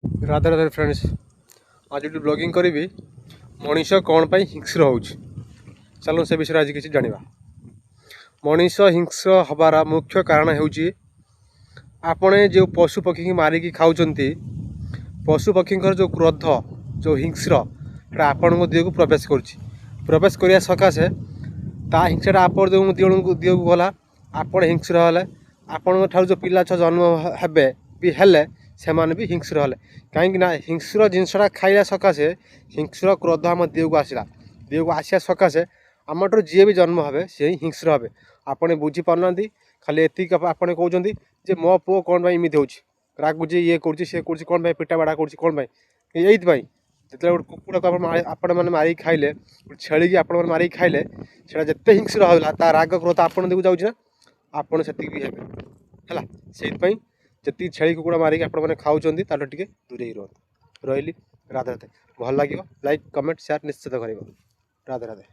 Radhe Radhe friends. आज जो blogging करी मनीष कौन पर हिंस्र हो चलो से विषय आज किसी जाना। मनीष हिंस्र हबार मुख्य कारण होपणे जो पशु पक्षी की मारिकी खाऊँ पशु पक्षी जो क्रोध जो हिंस्र आपण देह को प्रवेश करने सकाशे ता हिंसा आप देह को गला आपण हिंस्र हेले आपण जो पिला छुआ जन्म हेबे भी हेले से माने भी हिंस्र हेले कहीं हिंस्र जिनसा खाइला सकाशे हिंस्र क्रोध आम देह को आसला देह को आसा सकाशे आम जी भी जन्म हे से ही हिंस्र हे। आपने बुझीपारना खाली एतिक आपने कहते जे मो पुओ कौन इमित हो रागुचे ये कर कौन पिटा बाड़ा कर कौन ये जो कुकुड़ा को आपण मैंने मारिक खाइले छेड़ी की आपण मारिक खाइले से जिते हिंस्र होला ता राग क्रोध आपण देखो जाऊँ आपड़ से भी हेबे है से छेड़ी कुकुड़ा मारिक आपण मैंने खाऊँ ताल टे दूरे रही। राधे राधे। भल लगे लाइक कमेंट शेयर निश्चित कर। राधे राधे।